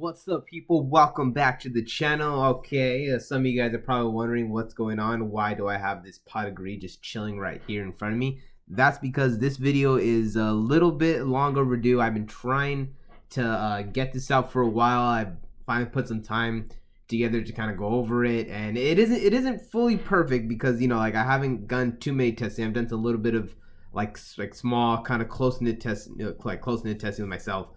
What's up, people? Welcome back to the channel. Okay, some of you guys are probably wondering what's going on. Why do I have this pot of greed just chilling right here in front of me? That's because this video is a little bit long overdue. I've been trying to get this out for a while. I finally put some time together to kind of go over it, and it isn't fully perfect because like I haven't done too many testing. I've done a little bit of like small kind of close knit testing, like close knit testing with myself,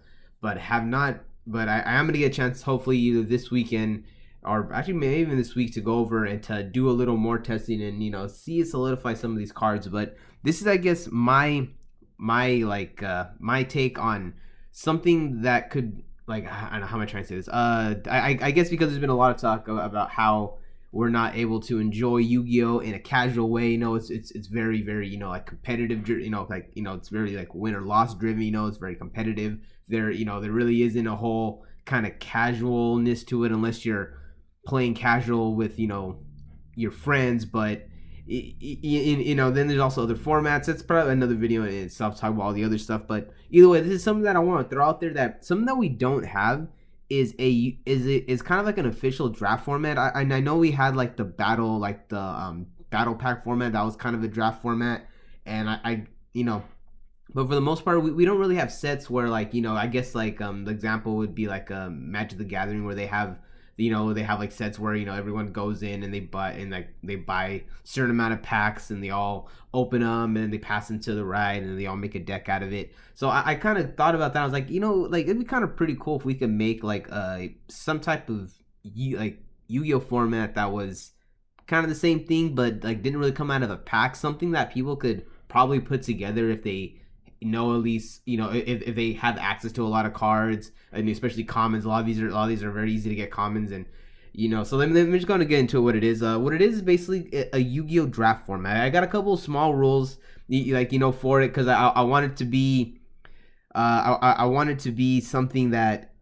but have not. But I am gonna get a chance, hopefully either this weekend or actually maybe even this week, to go over and to do a little more testing and see solidify some of these cards. But this is, I guess, my take on something that could, like, I don't know how am I trying to say this. I guess because there's been a lot of talk about how we're not able to enjoy Yu-Gi-Oh in a casual way. It's very like competitive. It's very like win or loss driven. It's very competitive. There really isn't a whole kind of casualness to it unless you're playing casual with your friends. But then there's also other formats. That's probably another video in itself, talk about all the other stuff. But either way, this is something that I want to throw out there, that something that we don't have is kind of like an official draft format. I know we had like the battle battle pack format. That was kind of a draft format, and I but for the most part, we don't really have sets where, like, I guess like the example would be like Magic the Gathering, where they have like sets where everyone goes in and they buy a certain amount of packs, and they all open them and they pass them to the right, and they all make a deck out of it. So I kind of thought about that. I was like, like it'd be kind of pretty cool if we could make like some type of Yu-Gi-Oh format that was kind of the same thing, but like didn't really come out of a pack. Something that people could probably put together if they at least if they have access to a lot of cards, and especially commons. A lot of these are very easy to get commons, and so let me just going to get into what it is. What it is basically a Yu-Gi-Oh draft format. I got a couple of small rules for it, because I want it to be I want it to be something that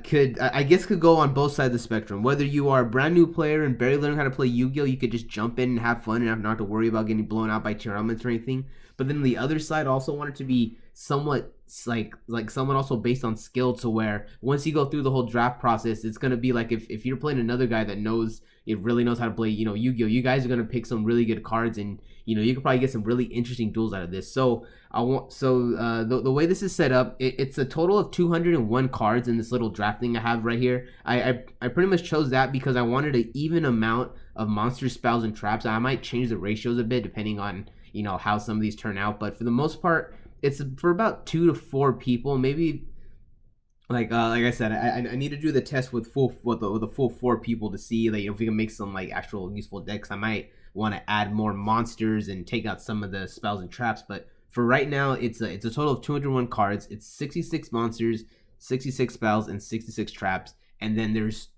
could go on both sides of the spectrum. Whether you are a brand new player and barely learning how to play Yu-Gi-Oh, you could just jump in and have fun and not have to worry about getting blown out by tier elements or anything. But then the other side, also want it to be somewhat like someone also based on skill, to where once you go through the whole draft process, it's gonna be like if you're playing another guy that really knows how to play Yu-Gi-Oh, you guys are gonna pick some really good cards, and you could probably get some really interesting duels out of this. So the way this is set up, it's a total of 201 cards in this little draft thing I have right here. I pretty much chose that because I wanted an even amount of monsters, spells, and traps. I might change the ratios a bit depending on how some of these turn out, but for the most part, it's for about 2 to 4 people, maybe. Like I said, I need to do the test with the full 4 people to see if we can make some like actual useful decks. I might want to add more monsters and take out some of the spells and traps, but for right now, it's a total of 201 cards. It's 66 monsters, 66 spells, and 66 traps. And then there's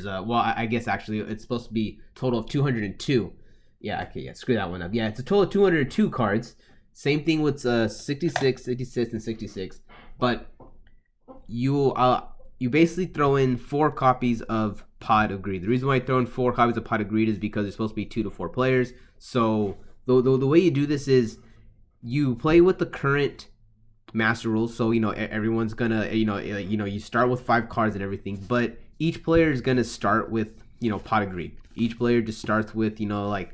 I guess actually it's supposed to be a total of 202. Yeah, okay, yeah, screw that one up. Yeah, it's a total of 202 cards. Same thing with 66, 66, and 66. But you basically throw in 4 copies of Pod of Greed. The reason why I throw in 4 copies of Pod of Greed is because it's supposed to be 2 to 4 players. So the way you do this is you play with the current master rules. So everyone's gonna you start with 5 cards and everything, but each player is gonna start with Pot of Greed. Each player just starts with like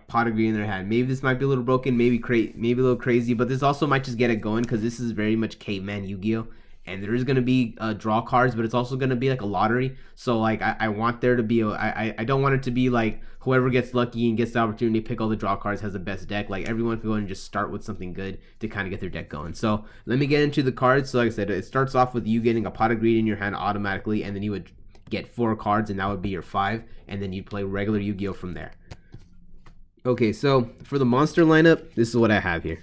Pot of Greed in their hand. Maybe this might be a little broken, maybe a little crazy, but this also might just get it going, because this is very much caveman Yu-Gi-Oh, and there is going to be draw cards, but it's also going to be like a lottery. So like I want there to be I don't want it to be like whoever gets lucky and gets the opportunity to pick all the draw cards has the best deck. Like everyone can go and just start with something good to kind of get their deck going. So let me get into the cards. So like I said, it starts off with you getting a Pot of Greed in your hand automatically, and then you would get 4 cards, and that would be your 5, and then you'd play regular Yu-Gi-Oh from there. Okay, so for the monster lineup, this is what I have here.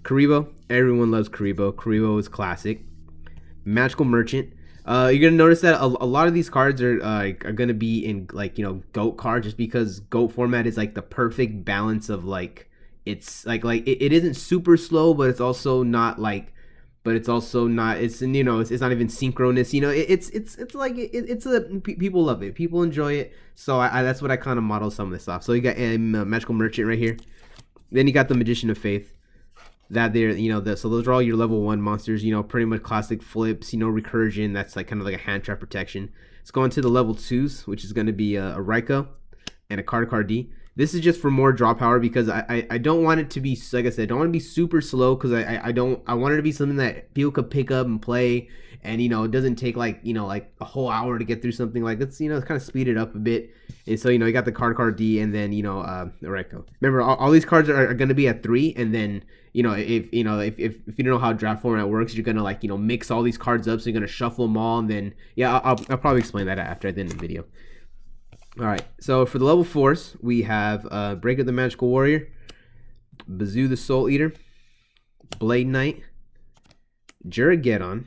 Karibo. Everyone loves Karibo. Karibo is classic. Magical Merchant. You're gonna notice that a lot of these cards are gonna be in GOAT cards, just because GOAT format is like the perfect balance of it's it isn't super slow, but it's also not it's not even synchronous. People love it, people enjoy it. So that's what I kind of model some of this off. So you got Magical Merchant right here. Then you got the Magician of Faith. that they're, so those are all your level 1 monsters, pretty much classic flips, recursion. That's like kind of like a hand trap protection. Let's go on to the level 2s, which is going to be a Raikou and a Card. This is just for more draw power because I don't want it to be, like I said, I don't want to be super slow because I want it to be something that people could pick up and play, and it doesn't take like like a whole hour to get through something. Like let's kind of speed it up a bit. And so you got the Card and then the Raikou. Remember, all these cards are going to be at 3, and then if you don't know how draft format works, you're gonna like mix all these cards up, so you're gonna shuffle them all, and then I'll probably explain that after at the end of the video. All right, so for the level 4s, we have Break of the Magical Warrior, Bazoo the Soul Eater, Blade Knight, Jurageddon,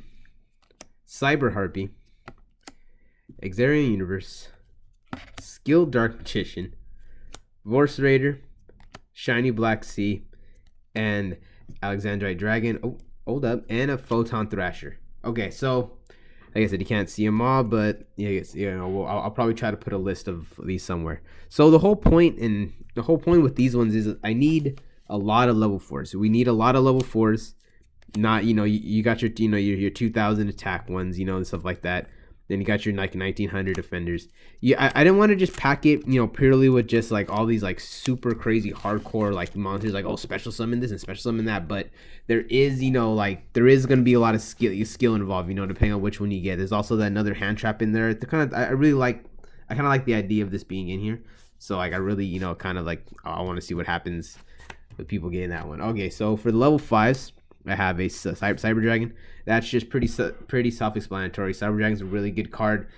Cyber Harpy, Exarian Universe, Skilled Dark Magician, Vorse Raider, Shiny Black Sea, and Alexandrite Dragon. Oh, hold up, and a Photon Thrasher. Okay, so like I said, you can't see them all, but I'll probably try to put a list of these somewhere. So the whole point with these ones is I need a lot of level 4s. We need a lot of level 4s. Not you got your your 2000 attack ones, and stuff like that. Then you got your like 1900 defenders. Yeah, I didn't want to just pack it, purely with just like all these like super crazy hardcore like monsters, like special summon this and special summon that. But there is, there is gonna be a lot of skill involved, depending on which one you get. There's also that another hand trap in there. I kind of like the idea of this being in here. So like I really, kind of like I want to see what happens with people getting that one. Okay, so for the level 5s, I have a Cyber Dragon. That's just pretty self-explanatory. Cyber Dragon's a really good card.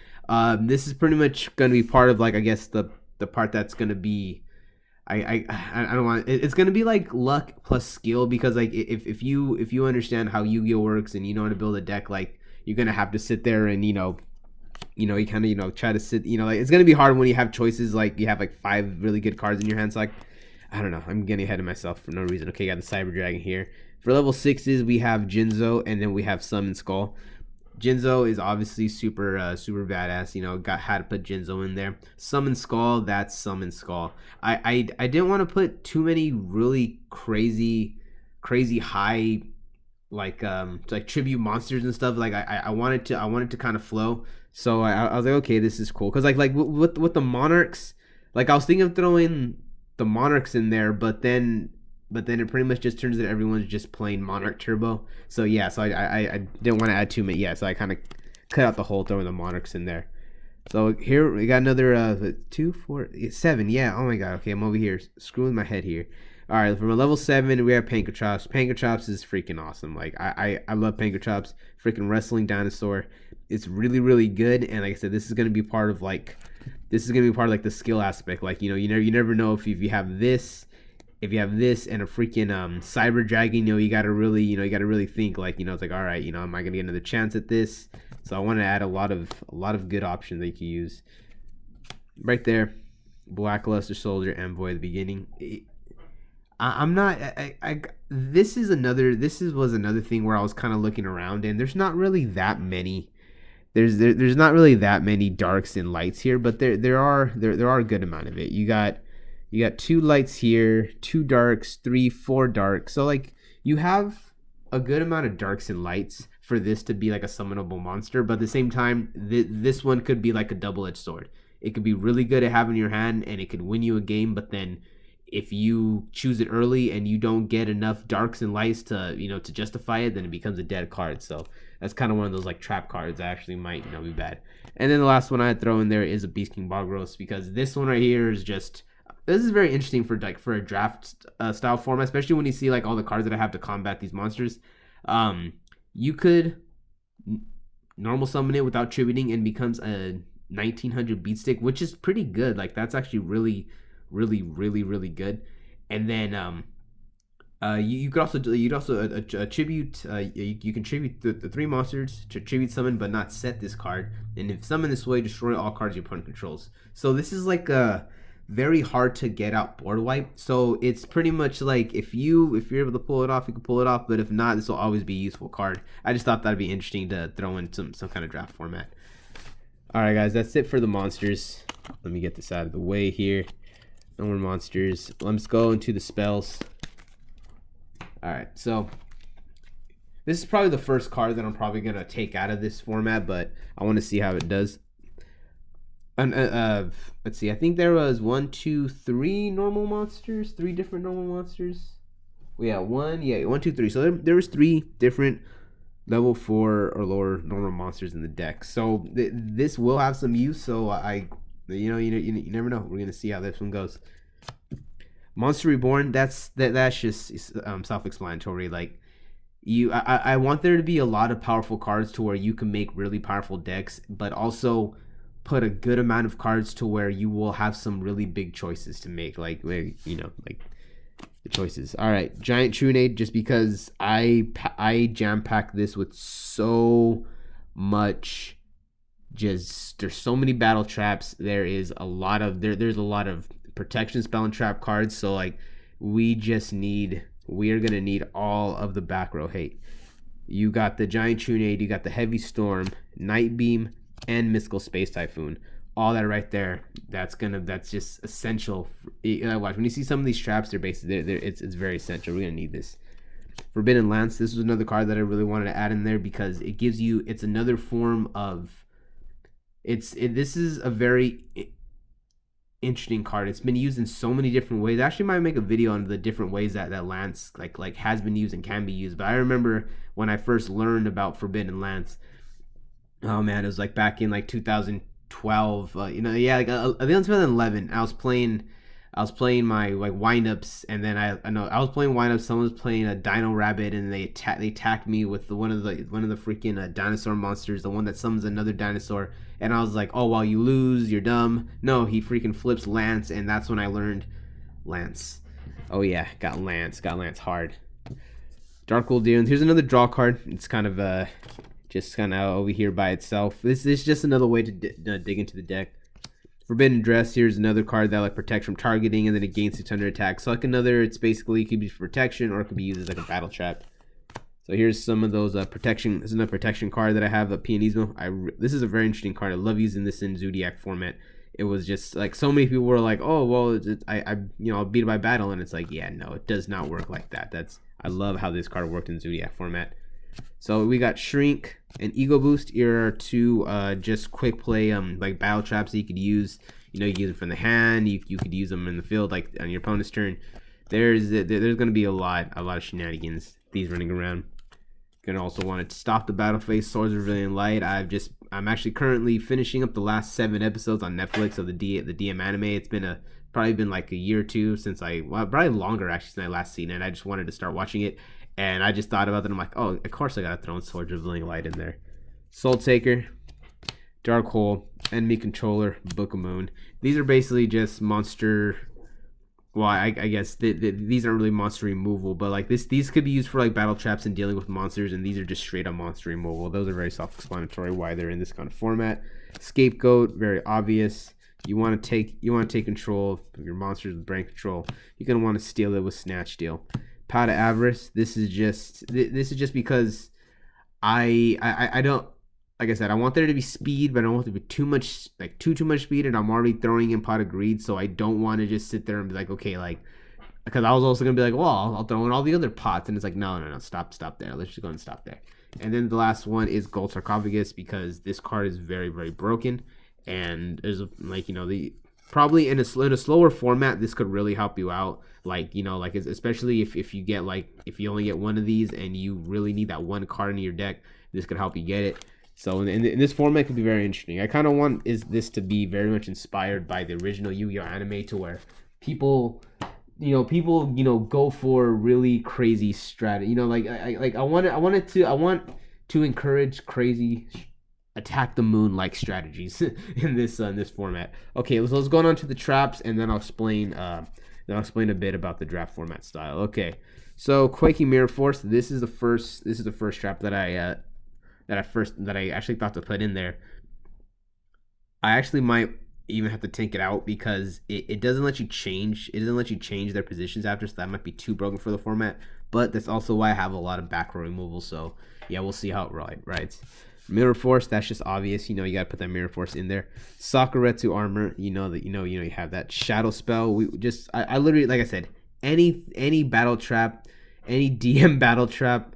This is pretty much going to be part of like I guess the part that's going to be I don't want it's going to be like luck plus skill, because like if you understand how Yu-Gi-Oh works and you know how to build a deck, like you're going to have to sit there and you kind of try to sit, like it's going to be hard when you have choices, like you have like 5 really good cards in your hands. So like I don't know, I'm getting ahead of myself for no reason. Okay, got the Cyber Dragon here. For level 6s, we have Jinzo, and then we have Summon Skull. Jinzo is obviously super badass. Had to put Jinzo in there. Summon Skull, that's Summon Skull. I didn't want to put too many really crazy high like tribute monsters and stuff. Like I wanted to kind of flow. So I was like, okay, this is cool. Cause like with the Monarchs, like I was thinking of throwing the Monarchs in there, but then it pretty much just turns that everyone's just playing Monarch Turbo. So yeah, so I didn't want to add too many. Yeah, so I kind of cut out the whole throwing the Monarchs in there. So here we got another 2, 4, 7. Yeah, oh my god. Okay, I'm over here screwing my head here. All right, from a level 7, we have Pankerchops. Pankerchops is freaking awesome. Like I love Pankerchops. Freaking wrestling dinosaur. It's really really good. And like I said, this is gonna be part of like the skill aspect. Like you never know if you have this. If you have this and a freaking Cyber Dragon, you gotta really think, like it's like, all right, am I gonna get another chance at this? So I want to add a lot of good options that you can use. Right there, Blackluster Soldier Envoy at the beginning. I'm not. This was another thing where I was kind of looking around, and there's not really that many. There's not really that many darks and lights here, but there are a good amount of it. You got 2 lights here, 2 darks, 3, 4 darks. So like you have a good amount of darks and lights for this to be like a summonable monster. But at the same time, this one could be like a double-edged sword. It could be really good to have in your hand, and it could win you a game. But then if you choose it early and you don't get enough darks and lights to to justify it, then it becomes a dead card. So that's kind of one of those like trap cards that actually might be bad. And then the last one I'd throw in there is a Beast King Bargros, because this one right here is just. This is very interesting for a draft style format, especially when you see like all the cards that I have to combat these monsters. You could normal summon it without tributing and becomes a 1900 beat stick, which is pretty good. Like that's actually really good. And then you could also tribute. You can tribute the 3 monsters to tribute summon, but not set this card. And if summoned this way, destroy all cards your opponent controls. So this is like a very hard to get out board wipe. So it's pretty much like if you're able to pull it off, you can pull it off. But if not, this will always be a useful card. I just thought that'd be interesting to throw in some kind of draft format. All right, guys, that's it for the monsters. Let me get this out of the way here. No more monsters. Let's go into the spells. All right, so this is probably the first card that I'm probably gonna take out of this format, but I want to see how it does. And let's see. I think there was one, two, three normal monsters. Three different normal monsters. Well, yeah, one, two, three. So there was three different level 4 or lower normal monsters in the deck. So this will have some use. So you never know. We're gonna see how this one goes. Monster Reborn. That's just self-explanatory. Like I want there to be a lot of powerful cards to where you can make really powerful decks, but also put a good amount of cards to where you will have some really big choices to make. Like the choices. All right, Giant Trunade, just because I jam pack this with so much. Just there's so many battle traps. There's a lot of protection spell and trap cards. So like we are gonna need all of the back row. Hey, you got the Giant Trunade, you got the Heavy Storm, Night Beam, and Mystical Space Typhoon. All that right there, that's just essential. Watch, when you see some of these traps, it's very essential. We're gonna need this. Forbidden Lance. This was another card that I really wanted to add in there because it gives you. It's another form of. This is a very interesting card. It's been used in so many different ways. I actually might make a video on the different ways that Lance like has been used and can be used. But I remember when I first learned about Forbidden Lance. Oh man, it was like back in like 2012. I think it was 2011. I was playing my like windups, and then I was playing windups. Someone was playing a Dino Rabbit, and they attacked me with one of the freaking dinosaur monsters, the one that summons another dinosaur. And I was like, oh well, you lose, you're dumb. No, he freaking flips Lance, and that's when I learned Lance. Oh yeah, got Lance hard. Dark Gold Demons. Here's another draw card. It's kind of just kind of over here by itself. This is just another way to dig into the deck. Forbidden Dress. Here's another card that like protects from targeting, and then it gains 600 attack. So like it's basically, it could be for protection, or it could be used as like a battle trap. So here's some of those protection. This is another protection card that I have, a Pianismo. This is a very interesting card. I love using this in Zodiac format. It was just like so many people were like, oh well, I'll beat it by battle, and it's like, yeah, no, it does not work like that. I love how this card worked in Zodiac format. So we got Shrink and Ego Boost. Here are two just quick play like battle traps that you could use. You can use them from the hand. You could use them in the field, like on your opponent's turn. There's going to be a lot of shenanigans. These running around. You're gonna also want to stop the battle phase. Swords of Brilliant Light. I'm actually currently finishing up the last 7 episodes on Netflix of the DM anime. It's been probably been like a year or two since probably longer actually since I last seen it. I just wanted to start watching it. And I just thought about it. I'm like, oh, of course I gotta throw in Swords of Brilliant Light in there. Soul Taker, Dark Hole, Enemy Controller, Book of Moon. These are basically just monster. Well, I guess these aren't really monster removal, but like these could be used for like battle traps and dealing with monsters, and these are just straight up monster removal. Those are very self-explanatory why they're in this kind of format. Scapegoat, very obvious. You want to take control of your monsters with brain control. You're gonna want to steal it with Snatch Steal. Pot of Avarice. This is just because I don't, like I said, I want there to be speed, but I don't want there to be too much speed, and I'm already throwing in Pot of Greed, so I don't want to just sit there and be like, okay, like, because I was also gonna be like, well, I'll throw in all the other pots, and it's like, no, stop there. Let's just go and stop there. And then the last one is Gold Sarcophagus, because this card is very, very broken, and there's probably in a slower format, this could really help you out. Especially if you only get one of these and you really need that one card in your deck, this could help you get it. So in this format, it could be very interesting. I kind of want this to be very much inspired by the original Yu-Gi-Oh anime, to where people go for really crazy strategy. I want to encourage crazy attack the moon like strategies in this format. Okay, let's go on to the traps, and then I'll explain a bit about the draft format style. Okay, so Quaking Mirror Force. This is the first trap that I actually thought to put in there. I actually might even have to take it out because it doesn't let you change. It doesn't let you change their positions after, so that might be too broken for the format. But that's also why I have a lot of back row removal. So yeah, we'll see how it rides. Mirror Force, that's just obvious. You gotta put that Mirror Force in there. Sakuretsu Armor, you have that Shadow Spell. I literally, like I said, any battle trap, any DM battle trap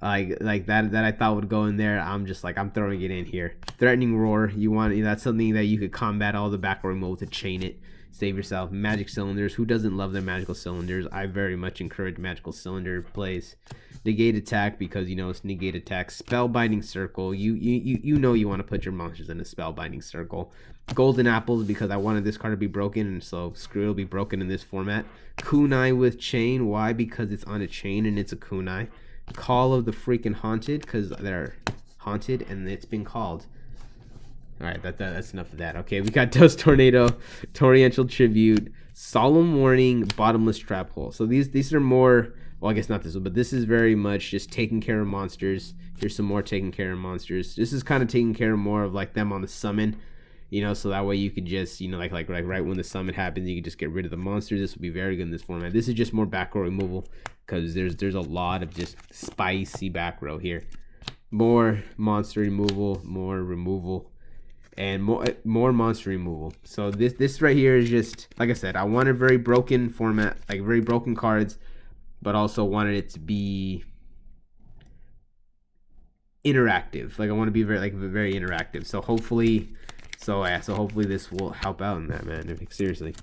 like that I thought would go in there, I'm just like, I'm throwing it in here. Threatening roar, that's something that you could combat all the back row removal to chain it, save yourself. Magic cylinders, who doesn't love their magical cylinders? I very much encourage magical cylinder plays. Negate attack, because it's negate attack. Spellbinding circle, you know you want to put your monsters in a spellbinding circle. Golden apples, because I wanted this card to be broken, and so screw it'll be broken in this format. Kunai with chain, why? Because it's on a chain and it's a kunai. Call of the freaking haunted, because they're haunted and it's been called. All right, that's enough of that. Okay, we got Dust Tornado, Torrential Tribute, Solemn Warning, Bottomless Trap Hole. So these are more, well, I guess not this one, but this is very much just taking care of monsters. Here's some more taking care of monsters. This is kind of taking care of more of like them on the summon, so that way you could just, like right when the summon happens, you can just get rid of the monsters. This would be very good in this format. This is just more back row removal, because there's a lot of just spicy back row here. More monster removal, more removal, and more monster removal. So this right here is just, like I said, I wanted very broken format, like very broken cards, but also wanted it to be interactive. Like I want to be very interactive. So hopefully this will help out in that, man. Seriously,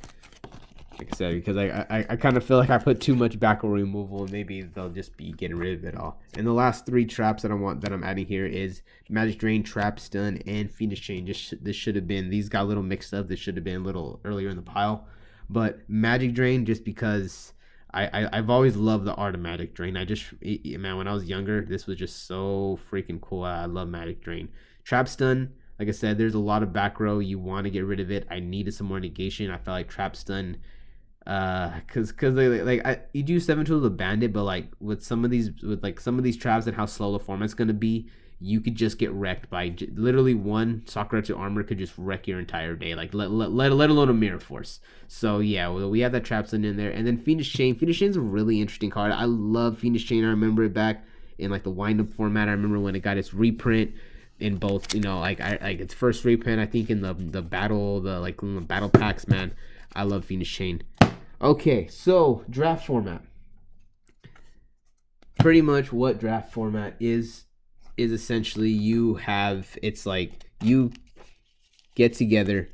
like I said, because I kind of feel like I put too much back row removal, and maybe they'll just be getting rid of it all. And the last 3 traps that I'm adding here is Magic Drain, Trap Stun, and Fiendish Chain. This should have been, these got a little mixed up. This should have been a little earlier in the pile, but Magic Drain, just because I've always loved the art of Magic Drain. Man, when I was younger, this was just so freaking cool. I love Magic Drain. Trap Stun, like I said, there's a lot of back row. You want to get rid of it. I needed some more negation. I felt like Trap Stun, cause you do 7 tools with Bandit, but like with some of these traps and how slow the format's gonna be, you could just get wrecked by literally one Sakuretsu armor could just wreck your entire day. Like let alone a Mirror Force. So yeah, we have that Trap Stun in there, and then Fiendish Chain. Fiendish Chain's a really interesting card. I love Fiendish Chain. I remember it back in like the wind up format. I remember when it got its reprint in both, like its first reprint, I think in the battle, the battle packs, man. I love Fiendish Chain. Okay, so draft format. Pretty much what draft format is essentially, it's like you get together,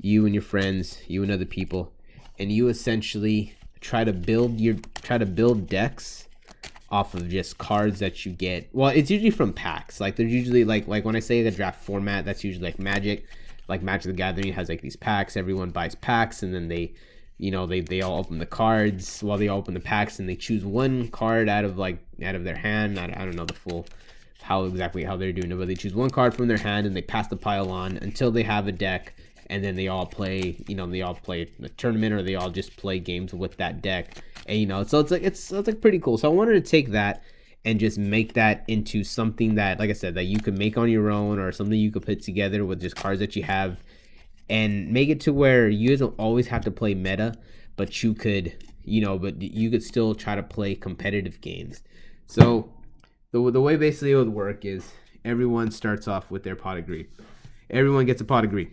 you and your friends, you and other people, and you essentially try to build decks off of just cards that you get. Well, it's usually from packs. Like there's usually like when I say the draft format, that's usually like Magic the Gathering has like these packs. Everyone buys packs, and then they all open the cards while they open the packs, and they choose one card out of their hand. I don't know the full how they're doing it, but they choose one card from their hand and they pass the pile on until they have a deck, and then they all play a tournament, or they all just play games with that deck. And so it's like pretty cool. So I wanted to take that and just make that into something that, like I said, that you could make on your own, or something you could put together with just cards that you have, and make it to where you don't always have to play meta, but you could still try to play competitive games. So the way basically it would work is everyone starts off with their pot of greed. Everyone gets a pot of greed.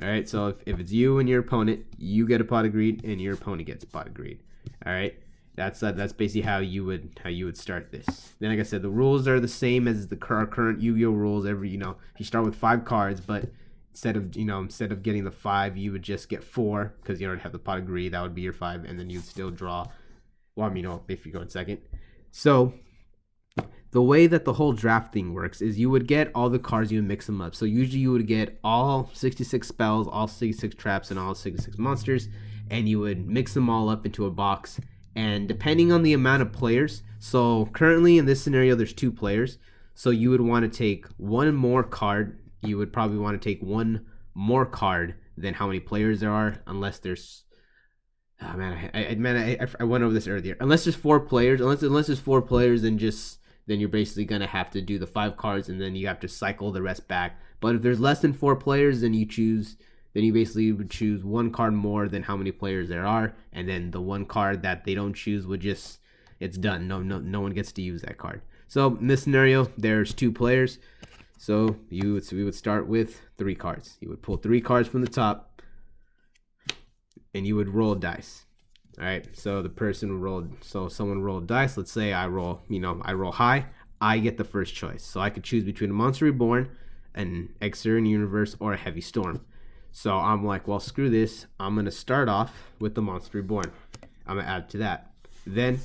All right, so if it's you and your opponent, you get a pot of greed, and your opponent gets a pot of greed. All right, that's basically how you would start this. Then, like I said, the rules are the same as the current Yu-Gi-Oh rules. You start with 5 cards, but instead of getting the 5, you would just get 4, because you already have the pot of greed. That would be your 5, and then you'd still draw. Well, if you go in second. So the way that the whole draft thing works is you would get all the cards, you would mix them up. So usually you would get all 66 spells, all 66 traps, and all 66 monsters, and you would mix them all up into a box. And depending on the amount of players, so currently in this scenario there's 2 players, so you would want to take one more card. You would probably want to take one more card than how many players there are, unless there's I went over this earlier. Unless there's 4 players, then you're basically gonna have to do the 5 cards, and then you have to cycle the rest back. But if there's less than 4 players, then you basically would choose one card more than how many players there are, and then the one card that they don't choose would just, it's done. No one gets to use that card. So in this scenario, there's 2 players. So we would start with 3 cards. You would pull 3 cards from the top, and you would roll dice. All right, so the person rolled. So someone rolled dice. Let's say I roll. I roll high. I get the first choice. So I could choose between a Monster Reborn, an Exterior Universe, or a Heavy Storm. So I'm like, well, screw this. I'm gonna start off with the Monster Reborn. I'm gonna add to that. Then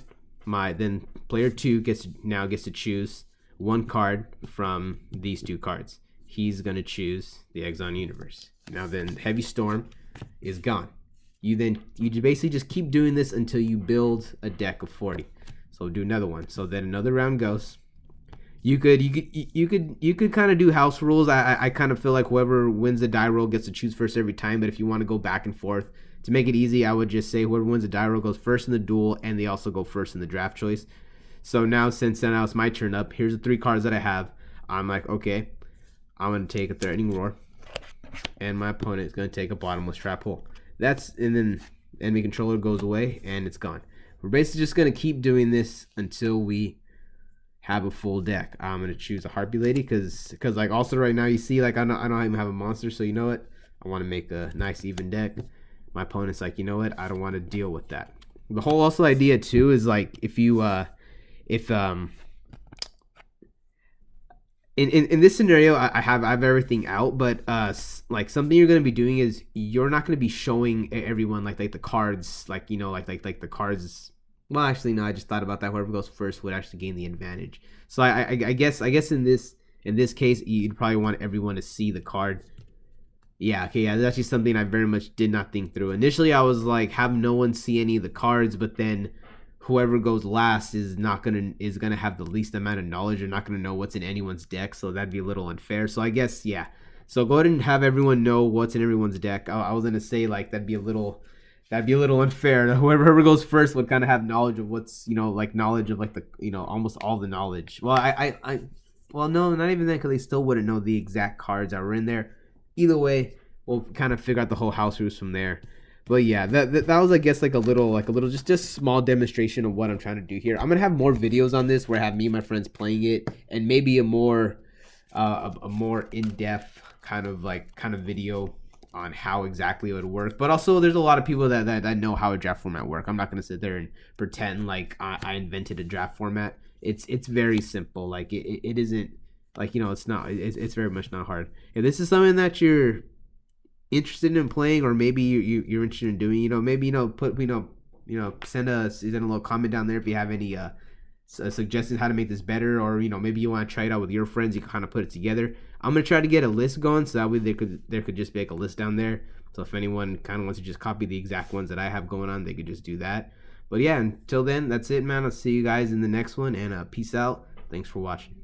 player 2 gets to choose one card from these 2 cards. He's gonna choose the Exxon Universe. Now then, Heavy Storm is gone. You basically just keep doing this until you build a deck of 40. So do another one. So then another round goes. You could kind of do house rules. I kind of feel like whoever wins the die roll gets to choose first every time. But if you want to go back and forth to make it easy, I would just say whoever wins the die roll goes first in the duel, and they also go first in the draft choice. So now since now it's my turn up, here's the 3 cards that I have. I'm like, okay, I'm gonna take a Threatening Roar, and my opponent is gonna take a Bottomless Trap Hole. And then enemy controller goes away and it's gone. We're basically just gonna keep doing this until we have a full deck. I'm gonna choose a Harpy Lady because like also right now you see like I don't even have a monster, so you know what? I want to make a nice even deck. My opponent's like, you know what? I don't want to deal with that. The whole also idea too is like if in this scenario, I have everything out, but like something you're gonna be doing is you're not gonna be showing everyone like the cards, like the cards. Well, actually, no. I just thought about that. Whoever goes first would actually gain the advantage. So I guess in this case, you'd probably want everyone to see the card. Yeah, okay, yeah. That's actually something I very much did not think through. Initially, I was like, have no one see any of the cards, but then whoever goes last is gonna have the least amount of knowledge. They're not gonna know what's in anyone's deck, so that'd be a little unfair. So I guess yeah. So go ahead and have everyone know what's in everyone's deck. I was gonna say like that'd be a little unfair. Whoever goes first would kind of have knowledge of what's knowledge of like the almost all the knowledge. Well no, not even that, because they still wouldn't know the exact cards that were in there. Either way, we'll kind of figure out the whole house rules from there. But yeah, that was I guess like a little just small demonstration of what I'm trying to do here. I'm gonna have more videos on this where I have me and my friends playing it, and maybe a more in-depth kind of video on how exactly it would work. But also there's a lot of people that know how a draft format works. I'm not gonna sit there and pretend like I invented a draft format. It's very simple. Like it isn't like it's very much not hard. If this is something that you're interested in playing, or maybe you're interested in doing, maybe put send a little comment down there if you have any suggestions how to make this better, or maybe you want to try it out with your friends. You can kind of put it together. I'm gonna try to get a list going, so that way there could just be like a list down there. So if anyone kind of wants to just copy the exact ones that I have going on, they could just do that. But yeah, until then, that's it, man. I'll see you guys in the next one, and peace out. Thanks for watching.